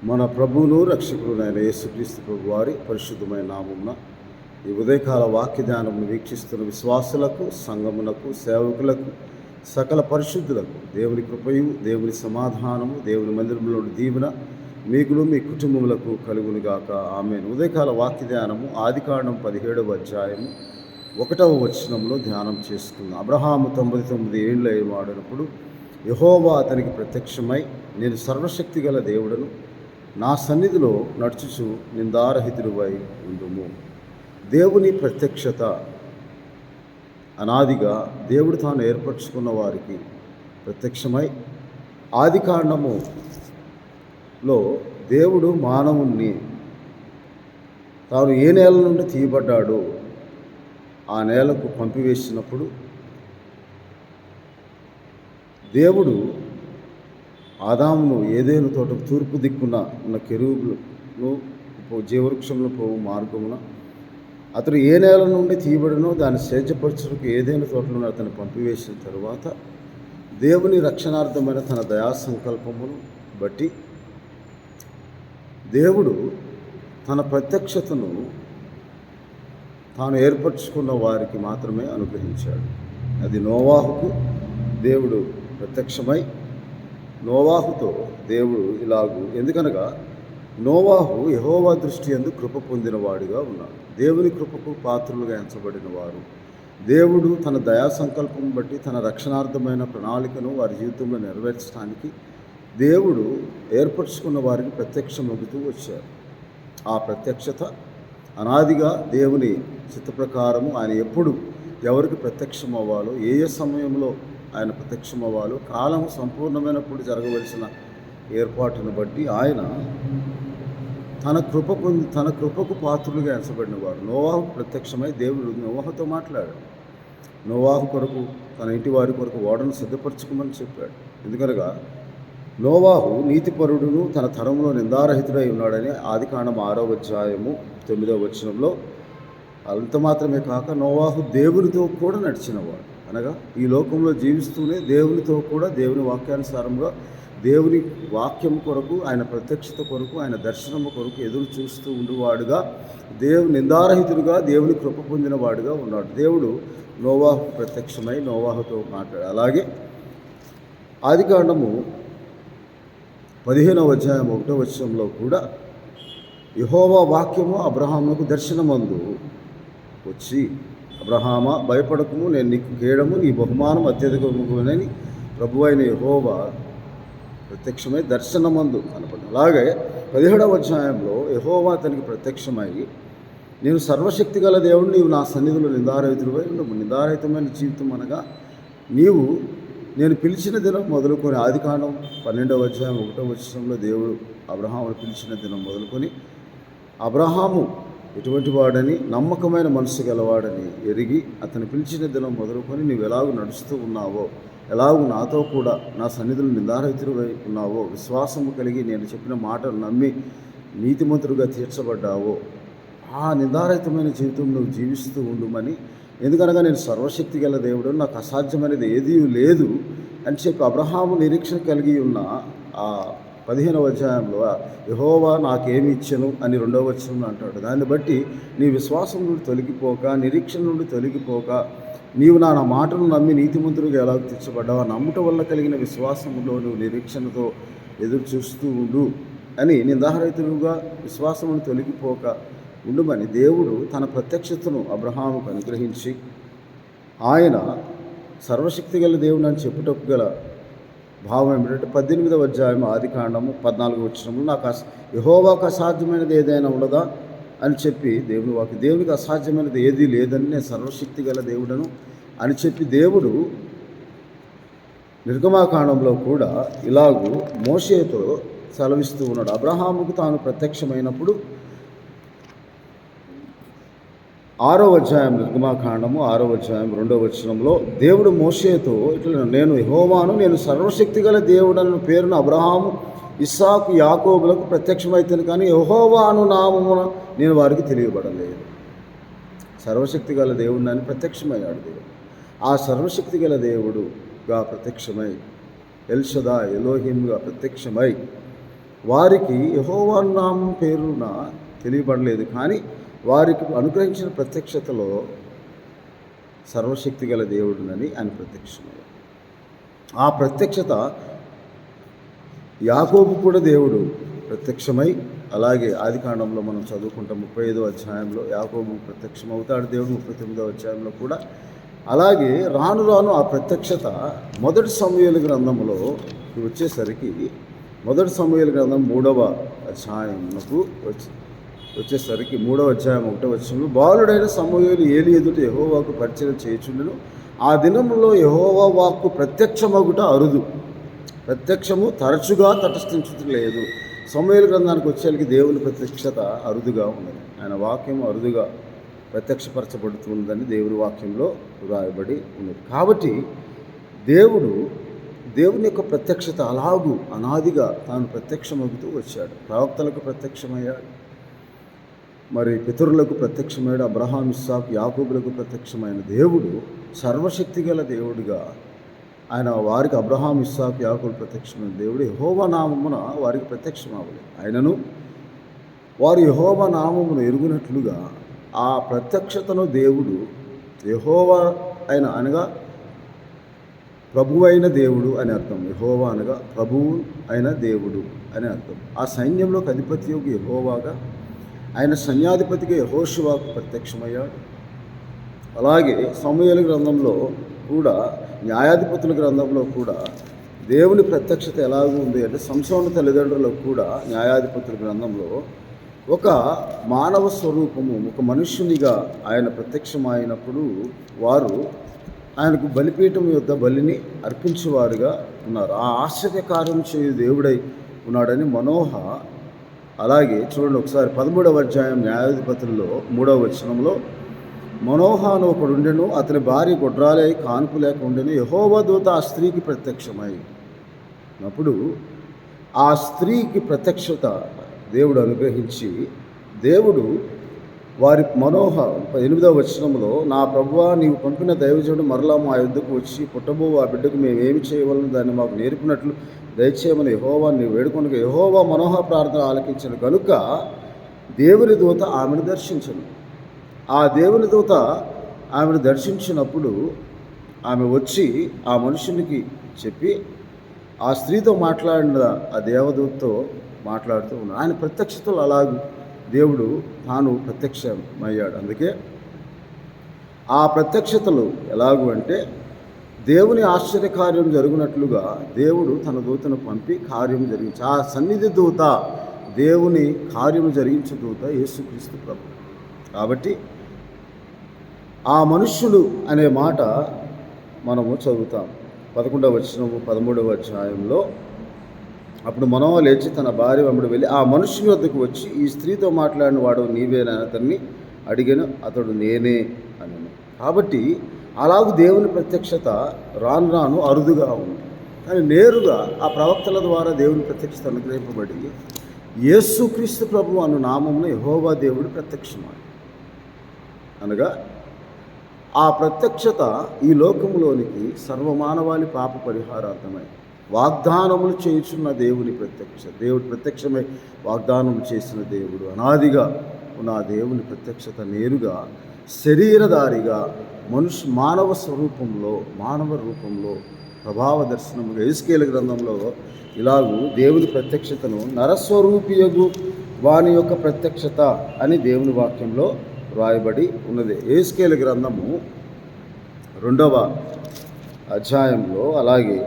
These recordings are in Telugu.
మన ప్రభువును రక్షకుడునైన యేసుక్రీస్తు ప్రభు వారి పరిశుద్ధమైన నామమున ఈ ఉదయకాల వాక్య ధ్యానమును వీక్షిస్తున్న విశ్వాసులకు, సంఘమునకు, సేవకులకు, సకల పరిశుద్ధులకు దేవుని కృపయు, దేవుని సమాధానము, దేవుని మందిరంలోని దీవెన మీకును మీ కుటుంబములకు కలుగునుగాక. ఆమేన్. ఉదయకాల వాక్య ధ్యానము ఆదికాండం 17వ అధ్యాయము 1వ వచనంలో ధ్యానం చేసుకుందాం. అబ్రహాము 99 ఏళ్ళు వాడినప్పుడు యెహోవా అతనికి ప్రత్యక్షమై, నేను సర్వశక్తి గల దేవుడను, నా సన్నిధిలో నడుచుచు నిందారహితుడివై ఉండుము. దేవుని ప్రత్యక్షత అనాదిగా దేవుడు తాను ఏర్పరచుకున్న వారికి ప్రత్యక్షమై, ఆదికాండములో దేవుడు మానవుణ్ణి తాను ఏ నేల నుండి తీయబడ్డాడో ఆ నేలకు పంపివేసినప్పుడు దేవుడు ఆదామును ఏదేను తోటకు తూర్పు దిక్కున ఉన్న కెరూబులను జీవవృక్షంలో పోవు మార్గమున అతడు ఏ నేల నుండి తీయబడినో దాన్ని సేద్యపరచుటకు ఏదైనా తోటలో అతను పంపివేసిన తరువాత దేవుని రక్షణార్థమైన తన దయా సంకల్పమును బట్టి దేవుడు తన ప్రత్యక్షతను తాను ఏర్పరచుకున్న వారికి మాత్రమే అనుగ్రహించాడు. అది నోవాహుకు దేవుడు ప్రత్యక్షమై నోవాహుతో దేవుడు ఇలాగూ, ఎందుకనగా నోవాహు యెహోవా దృష్టి యందు కృప పొందినవాడిగా ఉన్నాడు. దేవుని కృపకు పాత్రులుగా ఎంచబడిన వారు, దేవుడు తన దయా సంకల్పం బట్టి తన రక్షణార్థమైన ప్రణాళికను వారి జీవితంలో నెరవేర్చడానికి దేవుడు ఏర్పరచుకున్న వారికి ప్రత్యక్షమవుతూ వచ్చారు. ఆ ప్రత్యక్షత అనాదిగా దేవుని చిత్త ప్రకారము ఆయన ఎప్పుడు ఎవరికి ప్రత్యక్షం అవ్వాలో, ఏ సమయంలో ఆయన ప్రత్యక్షం అవ్వాలో, కాలం సంపూర్ణమైనప్పుడు జరగవలసిన ఏర్పాటును బట్టి ఆయన తన కృపకు పాత్రులుగా ఎంచబడిన వారు. నోవాహుకు ప్రత్యక్షమై దేవుడు నోవాహుతో మాట్లాడాడు. నోవాహు కొరకు, తన ఇంటి వారి కొరకు ఓడను సిద్ధపరచుకోమని చెప్పాడు. ఎందుకనగా నోవాహు నీతిపరుడును తన తరంలో నిందారహితుడై ఉన్నాడని ఆదికాండం 6వ అధ్యాయము 9వ వచనంలో. అంత మాత్రమే కాక నోవాహు దేవునితో కూడా నడిచినవాడు. అనగా ఈ లోకంలో జీవిస్తూనే దేవునితో కూడా దేవుని వాక్యానుసారంగా దేవుని వాక్యం కొరకు, ఆయన ప్రత్యక్షత కొరకు, ఆయన దర్శనము కొరకు ఎదురు చూస్తూ ఉండేవాడుగా, నిందారహితుడుగా దేవుని కృప పొందిన వాడుగా ఉన్నాడు. దేవుడు నోవాహు ప్రత్యక్షమై నోవాహుతో మాట్లాడాడు. అలాగే ఆదికాండము 15వ అధ్యాయం 1వ వచనంలో కూడా యెహోవా వాక్యము అబ్రహామునకు దర్శనమందు వచ్చి, అబ్రహామా భయపడకుము, నేను నీకు కేడము, నీ బహుమానం అత్యధికమునని ప్రభువైన యెహోవా ప్రత్యక్షమై దర్శనమందు కనపడి. అలాగే 17వ అధ్యాయంలో యెహోవా అతనికి ప్రత్యక్షమై, నేను సర్వశక్తి గల దేవుడు, నీవు నా సన్నిధిలో నిందారహితుడివై ఉండవు. నిందారహితమైన జీవితం అనగా నేను పిలిచిన దినం మొదలుకొని, ఆదికాండం 12వ అధ్యాయం 1వ వచనంలో దేవుడు అబ్రహామును పిలిచిన దినం మొదలుకొని, అబ్రహాము ఎటువంటి వాడని, నమ్మకమైన మనసు గలవాడని ఎరిగి అతను పిలిచిన దినం మొదలుకొని నీవు ఎలాగూ నడుస్తూ ఉన్నావో, ఎలాగూ నాతో కూడా నా సన్నిధులు నిందారహితుడివై ఉన్నావో, విశ్వాసము కలిగి నేను చెప్పిన మాటలు నమ్మి నీతిమంతుడుగా తీర్చబడ్డావో, ఆ నిందారహితమైన జీవితం నువ్వు జీవిస్తూ ఉండుమని, ఎందుకనగా నేను సర్వశక్తి గల దేవుడు, నాకు అసాధ్యమైనది ఏదీ లేదు అని చెప్పి అబ్రహాము నిరీక్షణ కలిగి ఉన్న ఆ 15వ అధ్యాయంలో యెహోవా నాకేమి ఇచ్చెను అని 2వ వచనంలో అంటాడు. దాన్ని బట్టి నీ విశ్వాసం నుండి తొలగిపోక, నిరీక్షణ నుండి తొలగిపోక, నీవు నా మాటను నమ్మి నీతిమంతుడిగా ఎలా తీర్చబడ్డావా, నమ్ముట వల్ల కలిగిన విశ్వాసంలో నువ్వు నిరీక్షణతో ఎదురు చూస్తూ ఉండు అని, నిందారహితులుగా విశ్వాసం నుండి తొలగిపోక ఉండుమని దేవుడు తన ప్రత్యక్షతను అబ్రహాముకు అనుగ్రహించి, ఆయన సర్వశక్తి గల దేవుడు అని చెప్పుటకు గల భావం ఏమిటంటే 18వ అధ్యాయం ఆదికాండము 14వ వచనంలో, నాకు యెహోవాకు అసాధ్యమైనది ఏదైనా ఉండదా అని చెప్పి దేవునికి అసాధ్యమైనది ఏదీ లేదని, నేను సర్వశక్తి గల దేవుడను అని చెప్పి దేవుడు నిర్గమాకాండంలో కూడా ఇలాగూ మోషేతో సెలవిస్తూ ఉన్నాడు. అబ్రహాముకు తాను ప్రత్యక్షమైనప్పుడు 6వ అధ్యాయం, నిర్గమాకాండము 6వ అధ్యాయం 2వ వచనంలో దేవుడు మోషేతో ఇట్లా, నేను యెహోవాను, నేను సర్వశక్తి గల దేవుడన్న పేరును అబ్రహాము, ఇస్సాకు, యాకోబులకు ప్రత్యక్షమైతాను, కానీ యెహోవా అను నామమున నేను వారికి తెలియబడలేదు. సర్వశక్తి గల దేవుడిని అని ప్రత్యక్షమయ్యాడు దేవుడు. ఆ సర్వశక్తి గల దేవుడుగా ప్రత్యక్షమై, ఎల్షదా ఎలోహింగా ప్రత్యక్షమై వారికి యెహోవా నామం పేరున తెలియబడలేదు, కానీ వారికి అనుగ్రహించిన ప్రత్యక్షతలో సర్వశక్తి గల దేవుడునని ఆయన ప్రత్యక్షమయ్యాడు. ఆ ప్రత్యక్షత యాకోబు కూడా దేవుడు ప్రత్యక్షమై, అలాగే ఆదికాండంలో మనం చదువుకుంటాం 35వ అధ్యాయంలో యాకోబు ప్రత్యక్షమవుతాడు దేవుడు, 39వ అధ్యాయంలో కూడా. అలాగే రాను రాను ఆ ప్రత్యక్షత మొదటి సమూయేలు గ్రంథంలో వచ్చేసరికి, మొదటి సమూయేలు గ్రంథం 3వ అధ్యాయంకు వచ్చేసరికి 3వ అధ్యాయం 1వ వచనంలో, బాలుడైన సమూయేలు ఏలి ఎదుట యెహోవాకు పరిచయం చేయుచుండెను. ఆ దినంలో యెహోవా వాక్కు ప్రత్యక్షమగుట అరుదు, ప్రత్యక్షము తరచుగా తటస్థించలేదు. సమూయేలు గ్రంథానికి వచ్చేసరికి దేవుని ప్రత్యక్షత అరుదుగా ఉన్నది, ఆయన వాక్యం అరుదుగా ప్రత్యక్షపరచబడుతుందని దేవుని వాక్యంలో వ్రాయబడి ఉన్నది. కాబట్టి దేవుని యొక్క ప్రత్యక్షత అలాగూ అనాదిగా తాను ప్రత్యక్షమవుతూ వచ్చాడు. ప్రవక్తలకు ప్రత్యక్షమయ్యాడు, మరి పితరులకు ప్రత్యక్షమయ్యాడు, అబ్రహాం, ఇస్సాకు, యాకోబులకు ప్రత్యక్షమైన దేవుడు సర్వశక్తి గల దేవుడిగా ఆయన వారికి అబ్రహాం, ఇస్సాకు, యాకోబులు ప్రత్యక్షమైన దేవుడు యెహోవా నామమున వారికి ప్రత్యక్షమవ్వలేదు. ఆయనను వారు యెహోవా నామమును ఎరుగునట్లుగా ఆ ప్రత్యక్షతను దేవుడు యెహోవా అనగా ప్రభువు అయిన దేవుడు అని అర్థం. యెహోవా అనగా ప్రభువు అయిన దేవుడు అని అర్థం. ఆ సైన్యంలోకి అధిపత్యకు యెహోవాగా, ఆయన సైన్యాధిపతిగా యెహోషువకు ప్రత్యక్షమయ్యాడు. అలాగే సమూయేలు గ్రంథంలో కూడా, న్యాయాధిపతుల గ్రంథంలో కూడా దేవుని ప్రత్యక్షత ఎలాగూ ఉంది అంటే, సంసోను తల్లిదండ్రులకు కూడా న్యాయాధిపతుల గ్రంథంలో ఒక మానవ స్వరూపము, ఒక మనుష్యునిగా ఆయన ప్రత్యక్షమైనప్పుడు వారు ఆయనకు బలిపీఠం యొద్ద బలిని అర్పించేవారుగా ఉన్నారు. ఆ ఆశ్చర్యకార్యం చేయు దేవుడై ఉన్నాడని మనోహ. అలాగే చూడండి ఒకసారి 13వ అధ్యాయం న్యాయాధిపతుల్లో 3వ వచనంలో, మనోహ అని ఒకడు ఉండెను, అతని భార్య గొడ్రాలై కాన్పు లేక ఉండెను. యెహోవా దూత ఆ స్త్రీకి ప్రత్యక్షమై అప్పుడు ఆ స్త్రీకి ప్రత్యక్షత దేవుడు అనుగ్రహించి, దేవుడు వారి మనోహ 8వ వచనంలో, నా ప్రభువా, నీవు పంపిన దైవజనుడు మరలా మా యుద్ధకు వచ్చి పుట్టబో ఆ బిడ్డకు మేము ఏమి చేయవలను దాన్ని మాకు నేర్పినట్లు దయచేయమని యెహోవా నీవు వేడుకొనగా, యెహోవా మనోహ ప్రార్థన ఆలకించను కనుక దేవుని దూత ఆమెను దర్శించను. ఆ దేవుని దూత ఆమెను దర్శించినప్పుడు ఆమె వచ్చి ఆ మనుషునికి చెప్పి ఆ స్త్రీతో మాట్లాడిన ఆ దేవదూతతో మాట్లాడుతూ ఉన్నాడు. ఆయన ప్రత్యక్షతలు అలాగూ దేవుడు తాను ప్రత్యక్షమయ్యాడు. అందుకే ఆ ప్రత్యక్షతలు ఎలాగూ అంటే, దేవుని ఆశ్చర్యకార్యం జరుగునట్లుగా దేవుడు తన దూతను పంపి కార్యం జరిగించి, ఆ సన్నిధి దూత దేవుని కార్యము జరిగించే దూత యేసుక్రీస్తు ప్రభు. కాబట్టి ఆ మనుష్యుడు అనే మాట మనము చదువుతాం 11వ వచనము 13వ అధ్యాయంలో. అప్పుడు మనోహ లేచి తన భార్య వెంబడి వెళ్ళి ఆ మనుష్యుని వద్దకు వచ్చి, ఈ స్త్రీతో మాట్లాడిన వాడు నీవేనా అతన్ని అడిగాను. అతడు నేనే అని. కాబట్టి అలాగూ దేవుని ప్రత్యక్షత రాను రాను అరుదుగా ఉంది, కానీ నేరుగా ఆ ప్రవక్తల ద్వారా దేవుని ప్రత్యక్షత అనుగ్రహింపబడి యేసుక్రీస్తు ప్రభు అను నామమున యెహోవా దేవుడు ప్రత్యక్షమాడు. అనగా ఆ ప్రత్యక్షత ఈ లోకంలోనికి సర్వమానవాళి పాప పరిహారార్థమై వాగ్దానములు చేయుచున్న దేవుని దేవుడు ప్రత్యక్షమై వాగ్దానం చేసిన దేవుడు, అనాదిగా ఉన్న ఆ దేవుని ప్రత్యక్షత నేరుగా శరీరధారిగా మానవ స్వరూపంలో, మానవ రూపంలో ప్రభావ దర్శనముగా యెహెజ్కేలు గ్రంథంలో ఇలాగూ దేవుని ప్రత్యక్షతను నరస్వరూపియగు వాని యొక్క ప్రత్యక్షత అని దేవుని వాక్యంలో వ్రాయబడి ఉన్నది. యెహెజ్కేలు గ్రంథము 2వ అధ్యాయంలో అలాగే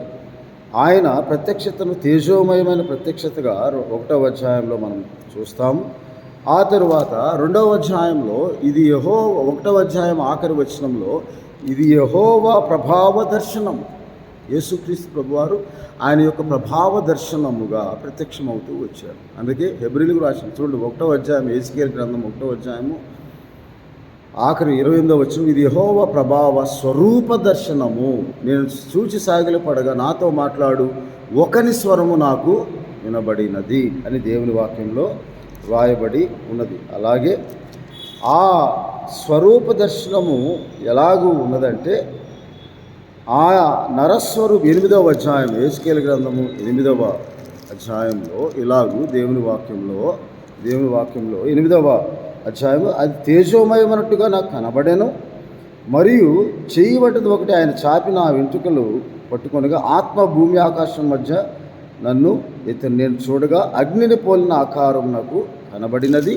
ఆయన ప్రత్యక్షతను తేజోమయమైన ప్రత్యక్షతగా 1వ అధ్యాయంలో మనం చూస్తాము. ఆ తరువాత 2వ అధ్యాయంలో ఇది 1వ అధ్యాయం ఆఖరి వచనంలో ఇది యెహోవా ప్రభావ దర్శనం. యేసుక్రీస్తు ప్రభువారు ఆయన యొక్క ప్రభావ దర్శనముగా ప్రత్యక్షమవుతూ వచ్చారు. అందుకే హెబ్రీయులకు రాసిన చూడండి 1వ అధ్యాయం యెహెజ్కేలు గ్రంథం 1వ అధ్యాయము ఆఖరి 28వ వచనం, ఇది యెహోవా ప్రభావ స్వరూప దర్శనము. నేను చూచి సాగిలపడగా నాతో మాట్లాడు ఒకని స్వరము నాకు వినబడినది అని దేవుని వాక్యంలో వ్రాయబడి ఉన్నది. అలాగే ఆ స్వరూప దర్శనము ఎలాగూ ఉన్నదంటే, ఆ నరస్వరూప 8వ అధ్యాయం యెహెజ్కేలు గ్రంథము 8వ అధ్యాయంలో ఇలాగూ దేవుని వాక్యంలో 8వ అధ్యాయంలో అది తేజోమయమన్నట్టుగా నాకు కనబడెను. మరియు చెయ్యి వంటిది ఒకటి ఆయన చాపి నా వెంట్రుకలు పట్టుకొనగా ఆత్మ భూమి ఆకాశం మధ్య నన్ను నేను చూడగా అగ్నిని పోలిన ఆకారం నాకు కనబడినది.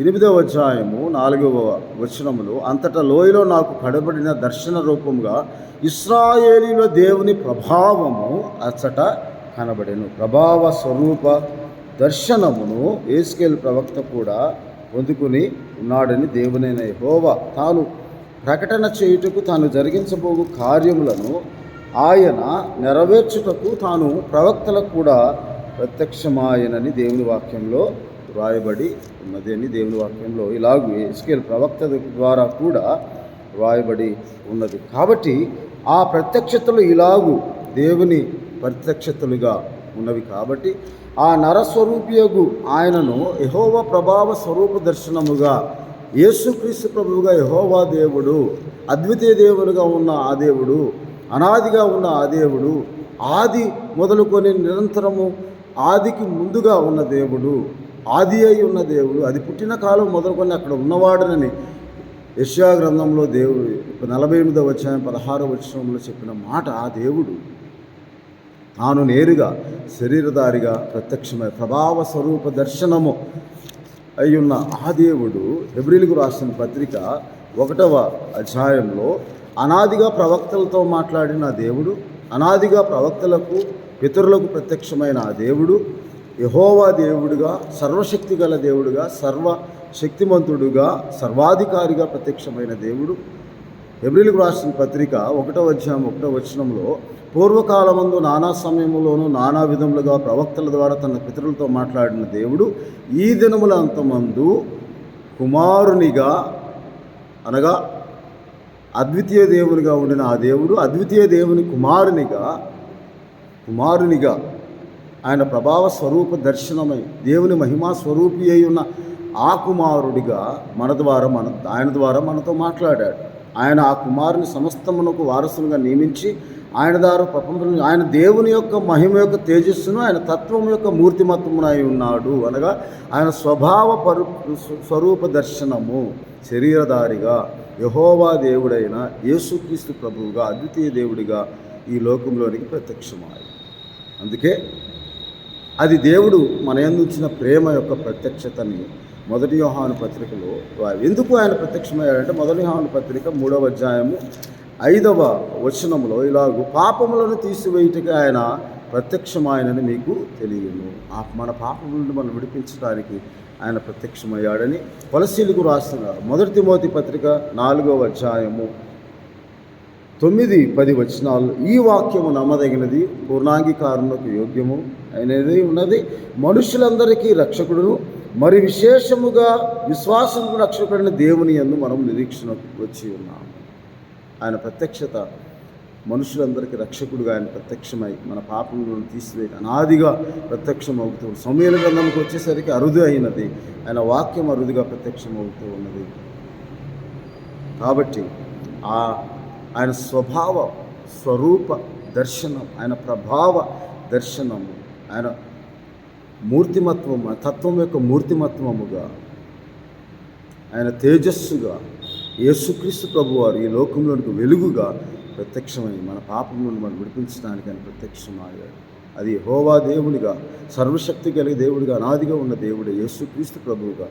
8వ అధ్యాయము 4వ వచనములో అంతటా లోయలో నాకు కనబడిన దర్శన రూపముగా ఇశ్రాయేలీలో దేవుని ప్రభావము అచ్చట కనబడెను. ప్రభావ స్వరూప దర్శనమును యేస్కేలు ప్రవక్త కూడా పొందుకుని ఉన్నాడని దేవునైన యెహోవా తాను ప్రకటన చేయుటకు తాను జరిగించబోవు కార్యములను ఆయన నెరవేర్చుటకు తాను ప్రవక్తలకు కూడా ప్రత్యక్షమాయనని దేవుని వాక్యంలో వ్రాయబడి ఉన్నది అని దేవుని వాక్యంలో ఇలాగూ యేస్కేలు ప్రవక్త ద్వారా కూడా వ్రాయబడి ఉన్నది. కాబట్టి ఆ ప్రత్యక్షతలు ఇలాగూ దేవుని ప్రత్యక్షతలుగా ఉన్నవి. కాబట్టి ఆ నరస్వరూపియగు ఆయనను యెహోవా ప్రభావ స్వరూప దర్శనముగా యేసుక్రీస్తు ప్రభువుగా యెహోవా దేవుడు, అద్వితీయ దేవుడుగా ఉన్న ఆ దేవుడు, అనాదిగా ఉన్న ఆ దేవుడు, ఆది మొదలుకొని నిరంతరము ఆదికి ముందుగా ఉన్న దేవుడు, ఆది అయి ఉన్న దేవుడు, అది పుట్టిన కాలం మొదలుకొని అక్కడ ఉన్నవాడనని యెషయా గ్రంథంలో దేవుడు 48వ అధ్యాయం 16వ వచనంలో చెప్పిన మాట ఆ దేవుడు తాను నేరుగా శరీరధారిగా ప్రత్యక్షమై ప్రభావ స్వరూప దర్శనము అయ్యున్న ఆ దేవుడు హెబ్రీయులకు రాసిన పత్రిక 1వ అధ్యాయంలో అనాదిగా ప్రవక్తలతో మాట్లాడిన దేవుడు, అనాదిగా ప్రవక్తలకు పితరులకు ప్రత్యక్షమైన ఆ దేవుడు యెహోవా దేవుడుగా, సర్వశక్తి గల దేవుడుగా, సర్వశక్తిమంతుడుగా, సర్వాధికారిగా ప్రత్యక్షమైన దేవుడు. హెబ్రీయులకు రాసిన పత్రిక 1వ అధ్యాయం 1వ వచనంలో పూర్వకాలమందు నానా సమయములోనూ నానా విధములుగా ప్రవక్తల ద్వారా తన పితరులతో మాట్లాడిన దేవుడు ఈ దినముల అంతమందు కుమారునిగా అనగా అద్వితీయ దేవునిగా ఉండిన ఆ దేవుడు అద్వితీయ దేవుని కుమారునిగా ఆయన ప్రభావ స్వరూప దర్శనమై దేవుని మహిమా స్వరూపి అయి ఉన్న ఆ కుమారుడిగా ఆయన ద్వారా మనతో మాట్లాడాడు. ఆయన ఆ కుమారుని సమస్తమునకు వారసునిగా నియమించి ఆయన ద్వారా ప్రపంచంలో ఆయన దేవుని యొక్క మహిమ యొక్క తేజస్సును ఆయన తత్వం యొక్క మూర్తిమత్వమునై ఉన్నాడు. అనగా ఆయన స్వరూప దర్శనము శరీరధారిగా యెహోవా దేవుడైన యేసుక్రీస్తు ప్రభువుగా అద్వితీయ దేవుడిగా ఈ లోకంలోనికి ప్రత్యక్షమాయి. అందుకే అది దేవుడు మన యందుంచిన ప్రేమ యొక్క ప్రత్యక్షతని 1 యోహాను పత్రికలో ఎందుకు ఆయన ప్రత్యక్షమయ్యాడంటే 1 యోహాను పత్రిక 3వ అధ్యాయము 5వ వచనంలో ఇలాగూ పాపములను తీసివేయుటకి ఆయన ప్రత్యక్షమాయనని మీకు తెలియను. మన పాపముల నుండి మనం విడిపించడానికి ఆయన ప్రత్యక్షమయ్యాడని కొలసీలకు రాస్తున్నారు. 1 తిమోతి పత్రిక 4వ అధ్యాయము 9-10 వచనాలు ఈ వాక్యము నమ్మదగినది, పూర్ణాంగీకారములకు యోగ్యము అయినది ఉన్నది, మనుషులందరికీ రక్షకుడును మరి విశేషముగా విశ్వాసముకు రక్షకుడైన దేవుని యందు మనం నిరీక్షణకు వచ్చి ఉన్నాము. ఆయన ప్రత్యక్షత మనుషులందరికీ రక్షకుడుగా ఆయన ప్రత్యక్షమై మన పాపములను తీసివేయ అనాదిగా ప్రత్యక్షమవుతూ సమూయేలు గ్రంథంకి వచ్చేసరికి అరుదు అయినది, ఆయన వాక్యం అరుదుగా ప్రత్యక్షమవుతూ ఉన్నది. కాబట్టి ఆయన స్వరూప దర్శనం, ఆయన ప్రభావ దర్శనము, ఆయన మూర్తిమత్వము, తత్వం యొక్క మూర్తిమత్వముగా, ఆయన తేజస్సుగా యేసుక్రీస్తు ప్రభువారు ఈ లోకంలోనికి వెలుగుగా ప్రత్యక్షమై మన పాపములను మనం విడిపించడానికి ఆయన ప్రత్యక్షమయ్యాడు. అది యెహోవా దేవుడిగా, సర్వశక్తి కలిగి దేవుడిగా, అనాదిగా ఉన్న దేవుడే యేసుక్రీస్తు ప్రభువుగా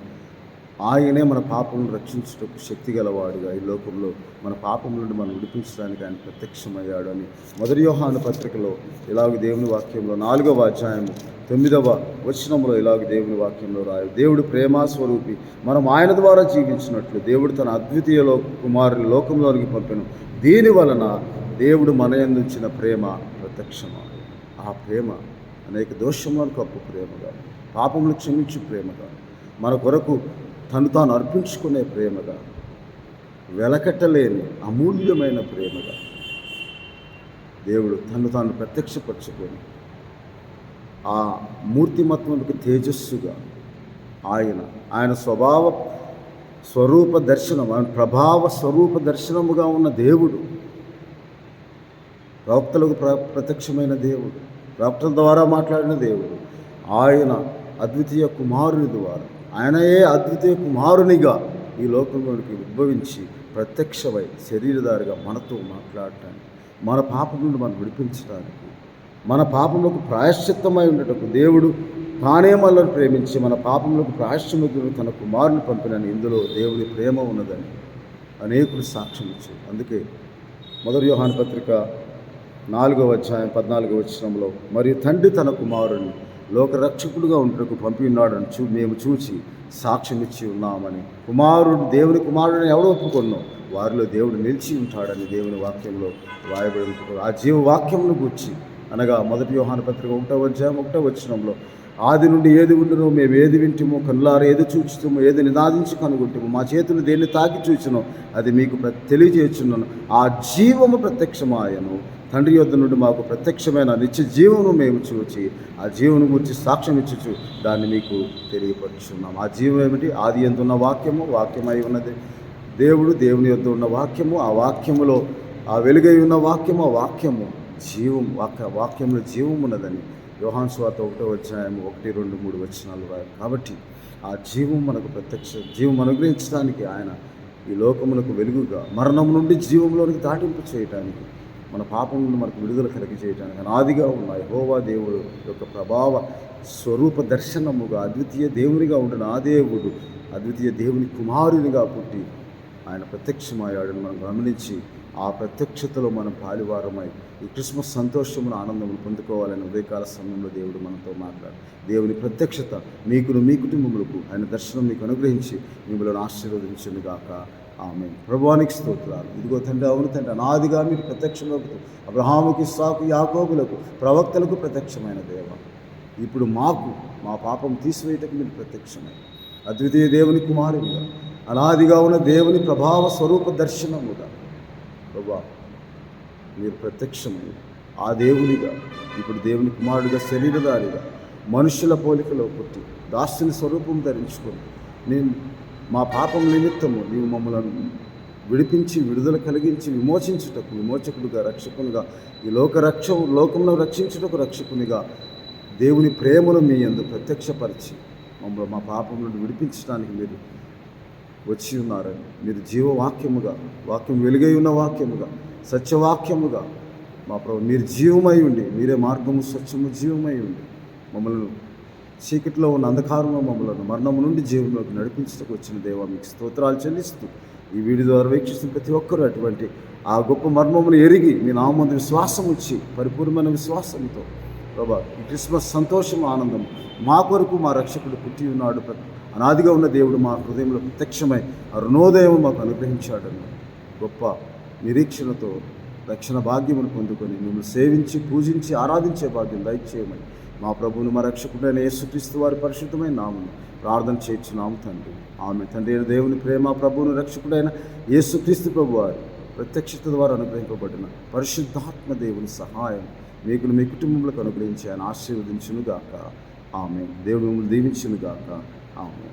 ఆయనే మన పాపములను రక్షించుటకు శక్తి గలవాడుగా ఈ లోకంలో మన పాపముల నుండి మనం విడిపించడానికి ఆయన ప్రత్యక్షమయ్యాడు అని 1 యోహాను పత్రికలో ఇలాగ దేవుని వాక్యంలో 4వ అధ్యాయము 9వ వచనంలో ఇలాగ దేవుని వాక్యంలో రాయు. దేవుడు ప్రేమాస్వరూపి, మనం ఆయన ద్వారా జీవించినట్లు దేవుడు తన అద్వితీయ కుమారుని లోకంలోనికి పంపెను. దీని వలన దేవుడు మన యందుంచిన ప్రేమ ప్రత్యక్షమాడు. ఆ ప్రేమ అనేక దోషములను కప్పు ప్రేమగా, పాపములు క్షమించు ప్రేమగా, మన కొరకు తను తాను అర్పించుకునే ప్రేమగా, వెలకట్టలేని అమూల్యమైన ప్రేమగా దేవుడు తను తాను ప్రత్యక్షపరచుకొని ఆ మూర్తిమత్వములకు తేజస్సుగా ఆయన స్వరూప దర్శనం, ఆయన ప్రభావ స్వరూప దర్శనముగా ఉన్న దేవుడు, ప్రవక్తలకు ప్రత్యక్షమైన దేవుడు, ప్రవక్తల ద్వారా మాట్లాడిన దేవుడు, ఆయన అద్వితీయ కుమారుని ద్వారా, ఆయనయే అద్వితీయ కుమారునిగా ఈ లోకంలోనికి ఉద్భవించి ప్రత్యక్షమై శరీరధారిగా మనతో మాట్లాడటానికి, మన పాపం నుండి మనం విడిపించడానికి, మన పాపములకు ప్రాయశ్చిత్తమై ఉండటకు దేవుడు తానే మనల్ని ప్రేమించి మన పాపములకు ప్రాయశ్చిత్తము తన కుమారుని పంపినని ఇందులో దేవుని ప్రేమ ఉన్నదని అనేకులు సాక్ష్యం ఇచ్చారు. అందుకే 1 యోహాను పత్రిక 4వ అధ్యాయం 14వ వచనంలో, మరియు తండ్రి తన కుమారుని లోకరక్షకుడుగా ఉంటకు పంపి ఉన్నాడని మేము చూచి సాక్ష్యం ఇచ్చి ఉన్నామని. దేవుని కుమారుడిని ఎవడు ఒప్పుకున్నాం వారిలో దేవుడు నిలిచి ఉంటాడని దేవుని వాక్యంలో రాయబడి. ఆ జీవవాక్యంను గూర్చి అనగా 1 యోహాను పత్రిక 1వ అధ్యాయం 1వ వచనంలో, ఆది నుండి ఏది ఉండునో మేము ఏది వింటుమో, కనులారా ఏది చూచుతామో, ఏది నినాదించి కనుగొంటామో, మా చేతులు దేన్ని తాకి చూచినో అది మీకు తెలియజేస్తున్నాను. ఆ జీవము ప్రత్యక్షమాయను, తండ్రి యొద్ద నుండి మాకు ప్రత్యక్షమైన నిత్య జీవము మేము చూచి ఆ జీవను గురించి సాక్ష్యం ఇచ్చుచు దాన్ని మీకు తెలియపరుచున్నాం. ఆ జీవం ఏమిటి? ఆది యందు ఉన్న వాక్యము, వాక్యమై ఉన్నది దేవుడు, దేవుని యొద్ద ఉన్న వాక్యము, ఆ వాక్యములో ఆ వెలుగై ఉన్న వాక్యము, ఆ వాక్యము జీవం, వాక్యంలో జీవం ఉన్నదని యోహాను సువార్త 1వ అధ్యాయం 1, 2, 3 వచనాలు రాయాలి. కాబట్టి ఆ జీవం మనకు జీవం అనుగ్రహించడానికి ఆయన ఈ లోకమునకు వెలుగుగా, మరణం నుండి జీవంలోనికి దాటింపు చేయటానికి, మన పాపం నుండి మనకు విడుదల కలిగజేయడానికి అనాదిగా ఉన్న యెహోవా దేవుడు యొక్క ప్రభావ స్వరూప దర్శనముగా అద్వితీయ దేవునిగా ఉండిన ఆ దేవుడు అద్వితీయ దేవుని కుమారునిగా పుట్టి ఆయన ప్రత్యక్షమయ్యాడని మనం గమనించి ఆ ప్రత్యక్షతలో మనం పాలివారమై ఈ క్రిస్మస్ సంతోషమును ఆనందమును పొందుకోవాలని ఉదయకాల సమయంలో దేవుడు మనతో మాట్లాడు. దేవుని ప్రత్యక్షత మీకును మీ కుటుంబములకు ఆయన దర్శనం మీకు అనుగ్రహించి మిమ్మల్ని ఆశీర్వదించును గాక. ఆమేన్. ప్రభువానికి స్తోత్రాలు. ఇదిగో తండ్రి, అవును తండ్రి, అనాదిగా మీరు ప్రత్యక్షమవుతూ అబ్రహాముకి, ఇస్సాకు, యాకోబులకు, ప్రవక్తలకు ప్రత్యక్షమైన దేవ, ఇప్పుడు మాకు మా పాపం తీసివేయటకు మీరు ప్రత్యక్షమై అద్వితీయ దేవుని కుమారునిగా, అనాదిగా ఉన్న దేవుని ప్రభావ స్వరూప దర్శనముగా ప్రభా మీరు ప్రత్యక్షమై ఆ దేవునిగా ఇప్పుడు దేవుని కుమారుడిగా శరీరధారిగా మనుషుల పోలికలో పుట్టి దాసుని స్వరూపం ధరించుకొని నేను మా పాపం నిమిత్తము నీవు మమ్మల్ని విడిపించి విడుదల కలిగించి విమోచించుటకు విమోచకుడిగా, రక్షకునిగా, ఈ లోకంలో రక్షించుటకు రక్షకునిగా దేవుని ప్రేమను మీ యందు ప్రత్యక్షపరిచి మమ్మల్ని మా పాపం నుండి విడిపించడానికి మీరు వచ్చి ఉన్నారని, మీరు జీవవాక్యముగా, వాక్యం వెలుగై ఉన్న వాక్యముగా, సత్యవాక్యముగా మా ప్రభు మీరు జీవమై ఉండి, మీరే మార్గము, సత్యము, జీవమై ఉండి మమ్మల్ని చీకటిలో ఉన్న అంధకారంలో మమ్మల్ని మరణము నుండి జీవంలోకి నడిపించడానికి వచ్చిన దేవా మీకు స్తోత్రాలు చెల్లిస్తూ ఈ వీడియో ద్వారా వీక్షిస్తున్న ప్రతి ఒక్కరూ అటువంటి ఆ గొప్ప మర్మమును ఎరిగి మీ నామందు విశ్వాసం వచ్చి పరిపూర్ణమైన విశ్వాసంతో ప్రభా ఈ క్రిస్మస్ సంతోషం, ఆనందం మా కొరకు మా రక్షకుడు పుట్టి ఉన్నాడు, అనాదిగా ఉన్న దేవుడు మా హృదయంలో ప్రత్యక్షమై అరుణోదయం మాకు అనుగ్రహించాడని గొప్ప నిరీక్షణతో రక్షణ భాగ్యమును పొందుకొని మిమ్మల్ని సేవించి, పూజించి, ఆరాధించే భాగ్యం దయచేయమని మా ప్రభువును మా రక్షకుడైన యేసుక్రీస్తు వారి పరిశుద్ధమైన నామమున ప్రార్థన చేయించున్నాము తండ్రి. ఆమె. తండ్రి అయిన దేవుని ప్రేమ, ప్రభువును రక్షకుడైన యేసుక్రీస్తు ప్రభు వారి ప్రత్యక్షత ద్వారా అనుగ్రహింపబడిన పరిశుద్ధాత్మ దేవుని సహాయం మీకు మీ కుటుంబంలోకి అనుగ్రహించి ఆయన ఆశీర్వదించునుగాక. ఆమె. దేవుడు మిమ్మల్ని దీవించునుగాక. ఆమె.